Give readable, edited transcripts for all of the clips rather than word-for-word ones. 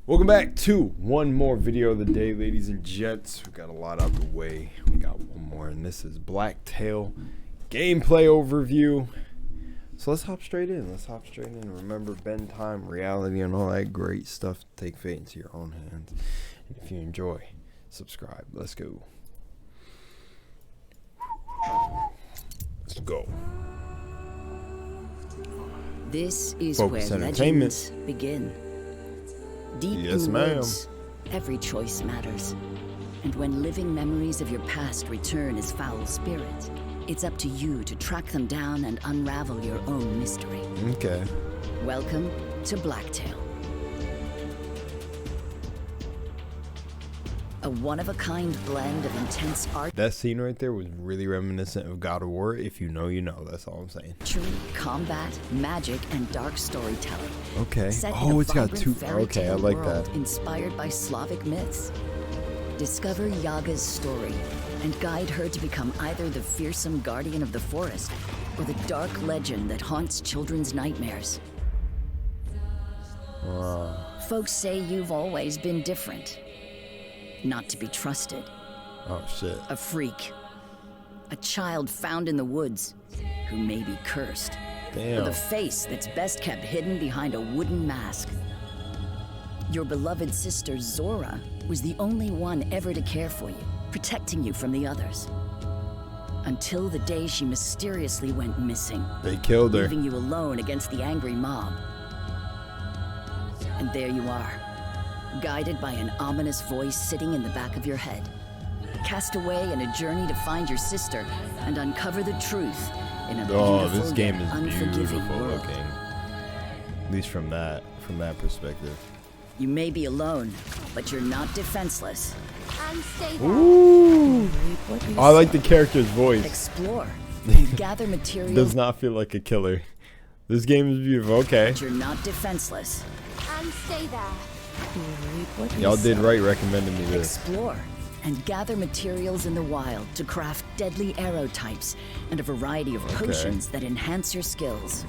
Welcome back to one more video of the day, ladies and gents. We got a lot out the way. We got one more, and this is Blacktail gameplay overview. So let's hop straight in. Remember, bend time, reality, and all that great stuff. Take fate into your own hands. And if you enjoy, subscribe. Let's go. Let's go. This is Focus where Entertainment. legends begin. Deep Yes, in the ma'am. woods, every choice matters. And when living memories of your past return as foul spirits, it's up to you to track them down and unravel your own mystery. Okay. Welcome to Blacktail. A one-of-a-kind blend of intense art, That scene right there was really reminiscent of God of War. If you know, you know. That's all I'm saying. combat, magic, and dark storytelling. Okay. Set in Oh, a it's got vibrant two. fairy Okay, I tale like world that. Inspired by Slavic myths. Discover Yaga's story and guide her to become either the fearsome guardian of the forest or the dark legend that haunts children's nightmares. Folks say you've always been different. Not to be trusted. Oh shit. A freak. A child found in the woods who may be cursed. Damn. With a face that's best kept hidden behind a wooden mask. Your beloved sister Zora was the only one ever to care for you, protecting you from the others. Until the day she mysteriously went missing, They killed her. leaving you alone against the angry mob. And there you are, guided by an ominous voice sitting in the back of your head. Cast away in a journey to find your sister and uncover the truth in a Oh, beautiful this game yet is unforgiving beautiful world. looking. At least from that perspective. You may be alone, but you're not defenseless. And stay there. Ooh. I like the character's voice. Explore and gather materials, Does not feel like a killer. This game is beautiful. Okay. but you're not defenseless. And stay there. Y'all did right recommending me this. Explore and gather materials in the wild to craft deadly arrow types and a variety of potions that enhance your skills.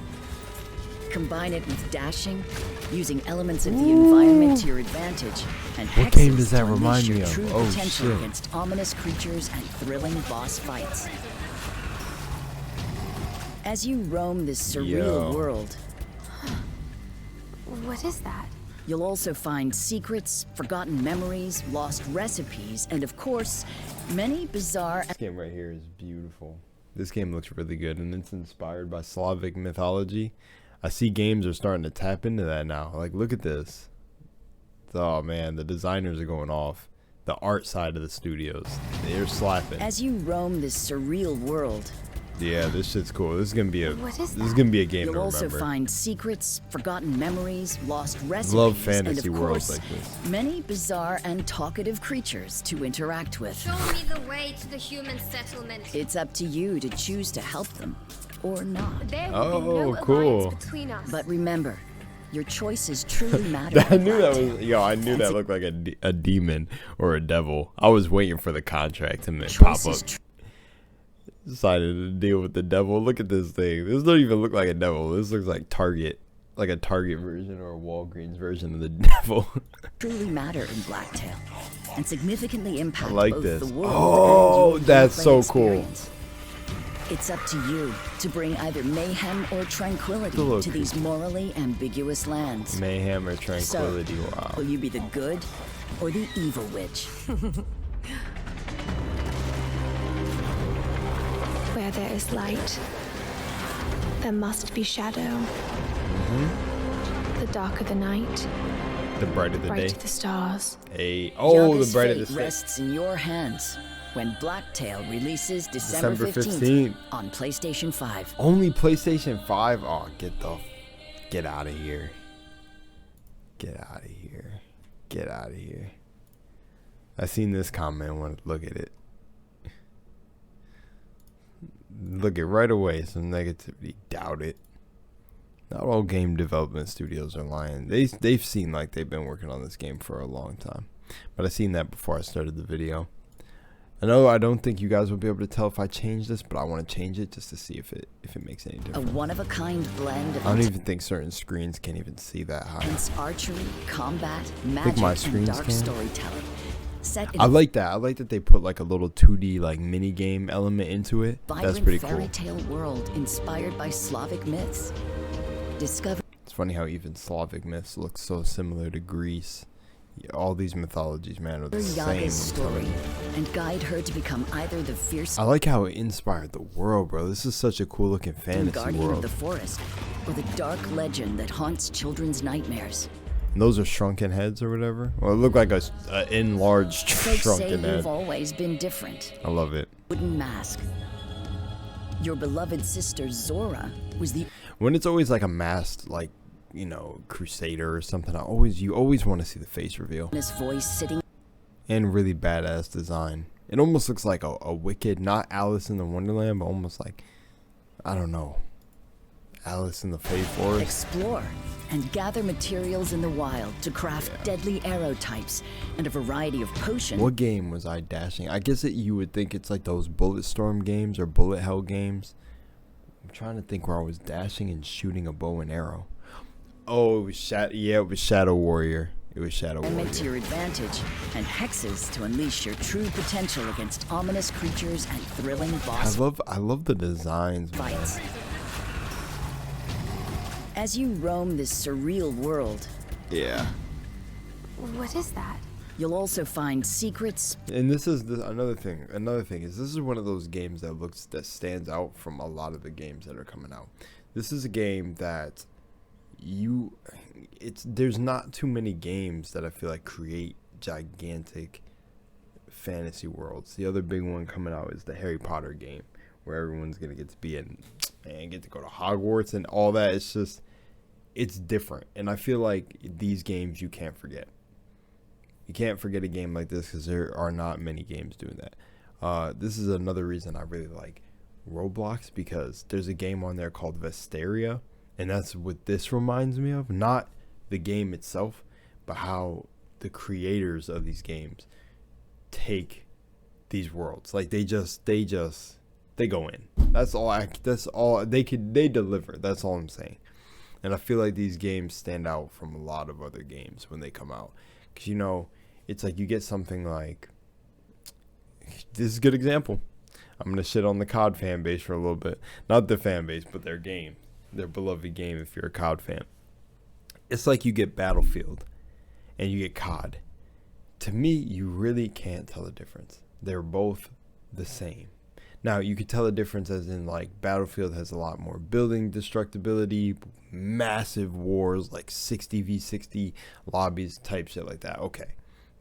Combine it with dashing, using elements of the environment to your advantage, and What hexes game does that to unleash remind your me of? true Oh, potential shit. against ominous creatures and thrilling boss fights. As you roam this surreal Yo. world, What is that? you'll also find secrets, forgotten memories, lost recipes, and of course, many bizarre. This game right here is beautiful. This game looks really good, and it's inspired by Slavic mythology. I see games are starting to tap into that now. Like, look at this. Oh man, the designers are going off. The art side of the studios, they're slapping. As you roam this surreal world, Yeah, this shit's cool. This is gonna be a What is this is that? gonna be a game you'll to also remember. find secrets, forgotten memories, lost recipes, Love fantasy and of worlds course, like this. many bizarre and talkative creatures to interact with. Show me the way to the human settlement. It's up to you to choose to help them or not. There will Oh, be no cool. alliance between us. But remember, your choices truly matter. I in knew that Blacktail. was I knew that looked like a demon or a devil. I was waiting for the contract to pop Choices up. Decided to deal with the devil. Look at this thing. This doesn't even look like a devil. This looks like Target, like a Target version or a Walgreens version of the devil. truly matter in Blacktail and significantly impact like both this. the world Oh, and your that's gameplay so cool. experience. It's up to you to bring either mayhem or tranquility Look. to these morally ambiguous lands. Mayhem or tranquility. Wow. Will you be the good or the evil witch? Where there is light, there must be shadow. The darker the night, The brighter the day. brighter the stars. Hey. Oh, Yaga's the brighter the fate day. rests in your hands when Blacktail releases December December 15th 15th. on PlayStation 5. Only PlayStation 5. Oh, get out of here. Get out of here. Get out of here. I seen this comment. I want to look at it. Look it right away. Some negativity. Doubt it. Not all game development studios are lying. They've seen like they've been working on this game for a long time. But I seen that before I started the video. I know I don't think you guys will be able to tell if I change this, but I want to change it just to see if it makes any A difference. one-of-a-kind blend of I don't even think certain screens can even see that high. intense archery, combat, magic, my and screens dark can. storytelling. Set in I like that. I like that they put like a little 2D like mini game element into it. a That's vibrant pretty fairy cool. tale world inspired by Slavic myths. Discover It's funny how even Slavic myths look so similar to Greece. Yeah, all these mythologies, man, are the same. Yaga's story and guide her to become either the fierce I like how it inspired the world, bro. This is such a cool looking fantasy guardian of world. the forest or the dark legend that haunts children's nightmares. And those are shrunken heads or whatever. Well, it looked like a enlarged Folks say shrunken you've head. always been different. I love it. Wooden mask. Your beloved sister Zora was the When it's always like a masked, like, you know, crusader or something, you always want to see the face reveal. honest voice sitting And really badass design. It almost looks like a wicked, not Alice in the Wonderland, but almost like, I don't know, Alice in the Fey Forest. explore and gather materials in the wild to craft deadly arrow types and a variety of potions. What game was I dashing? I guess you would think it's like those Bulletstorm games or Bullet Hell games. I'm trying to think where I was dashing and shooting a bow and arrow. Oh, it was it was Shadow Warrior. It was Shadow Meant Warrior. to your advantage, and hexes to unleash your true potential against ominous creatures and thrilling boss I love the designs, man. fights. As you roam this surreal world, Yeah. What is that? you'll also find secrets, And this is another thing. Another thing is this is one of those games that stands out from a lot of the games that are coming out. This is a game that there's not too many games that I feel like create gigantic fantasy worlds. The other big one coming out is the Harry Potter game, where everyone's gonna get to be in and get to go to Hogwarts and all that. It's different, and I feel like these games you can't forget. You can't forget a game like this because there are not many games doing that. This is another reason I really like Roblox, because there's a game on there called Vesteria, and that's what this reminds me of. Not the game itself, but how the creators of these games take these worlds. Like they go in. That's all they deliver. That's all I'm saying. And I feel like these games stand out from a lot of other games when they come out. Because, you know, it's like you get something like, this is a good example. I'm going to shit on the COD fan base for a little bit. Not the fan base, but their game. Their beloved game if you're a COD fan. It's like you get Battlefield and you get COD. To me, you really can't tell the difference. They're both the same. Now, you could tell the difference as in, like, Battlefield has a lot more building destructibility, massive wars, like 60v60 lobbies, type shit like that. Okay.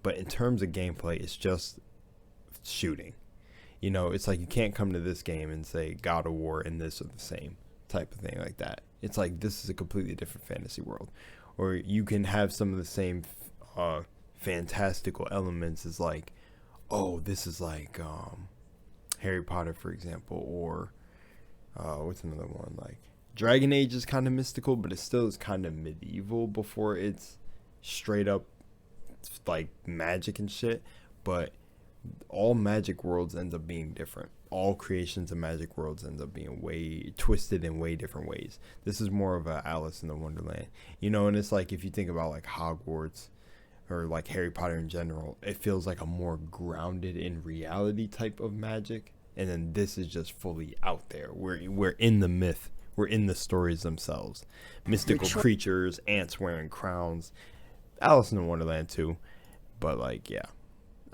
But in terms of gameplay, it's just shooting. You know, it's like you can't come to this game and say God of War and this are the same type of thing like that. It's like this is a completely different fantasy world. Or you can have some of the same fantastical elements as like, oh, this is like Harry Potter, for example, or what's another one? Like Dragon Age is kind of mystical, but it still is kind of medieval before it's straight up like magic and shit. But all magic worlds end up being different. All creations of magic worlds end up being way twisted in way different ways. This is more of a Alice in the Wonderland, you know. And it's like if you think about like Hogwarts or like Harry Potter in general, it feels like a more grounded in reality type of magic. And then this is just fully out there. We're in the myth. We're in the stories themselves. Mystical creatures, ants wearing crowns. Alice in the Wonderland too. But like, yeah.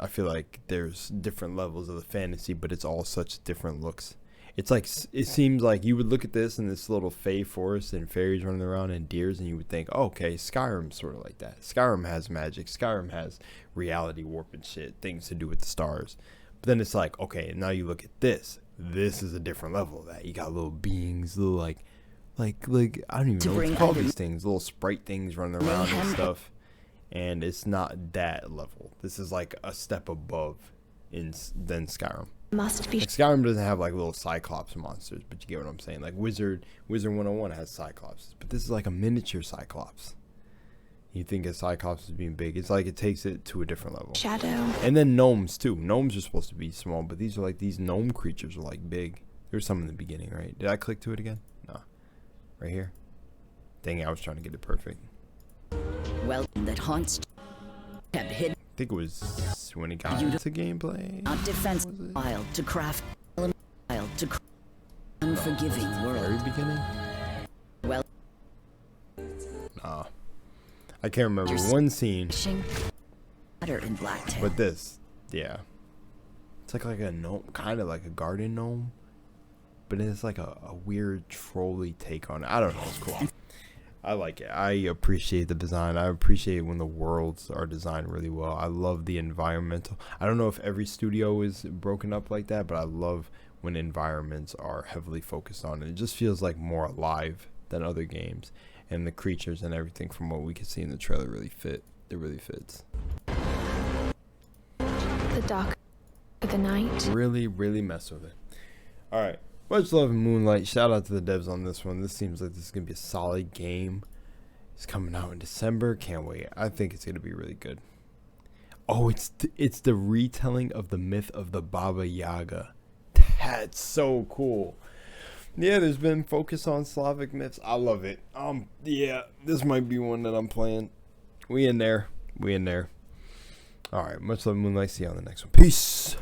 I feel like there's different levels of the fantasy, but it's all such different looks. It's like, it seems like you would look at this and this little fey forest and fairies running around and deers, and you would think, oh, okay, Skyrim's sort of like that. Skyrim has magic. Skyrim has reality warp and shit, things to do with the stars. But then it's like, okay, now you look at this. This is a different level of that. You got little beings, little like I don't even know what to call these things. Little sprite things running around and stuff. And it's not that level. This is like a step above than Skyrim. Must be Like Skyrim doesn't have like little Cyclops monsters, but you get what I'm saying. Like Wizard 101 has Cyclops, but this is like a miniature Cyclops. You think of Cyclops as being big. It's like it takes it to a different level. Shadow. And then gnomes too. Gnomes are supposed to be small, but these are like, these gnome creatures are like big. There's some in the beginning, right? Did I click to it again? No. Right here. Dang it, I was trying to get it perfect. Well, that haunts kept hidden. I think it was when it got into gameplay. Not defense wild to craft wild to unforgiving Very world. beginning? Well, Nah. I can't remember one scene, better in Blacktail. but this, yeah. It's like a gnome, kind of like a garden gnome, but it's like a weird trolly take on it. I don't know, it's cool. I like it. I appreciate the design. I appreciate when the worlds are designed really well. I love the environmental. I don't know if every studio is broken up like that, but I love when environments are heavily focused on it. It just feels like more alive than other games. And the creatures and everything from what we can see in the trailer really fit. It really fits. The dark of the night. Really, really mess with it. Alright. Much love and Moonlight. Shout out to the devs on this one. This seems like this is going to be a solid game. It's coming out in December. Can't wait. I think it's going to be really good. Oh, it's the retelling of the myth of the Baba Yaga. That's so cool. Yeah, there's been focus on Slavic myths. I love it. Yeah, this might be one that I'm playing. We in there. Alright, much love, Moonlight. See you on the next one. Peace.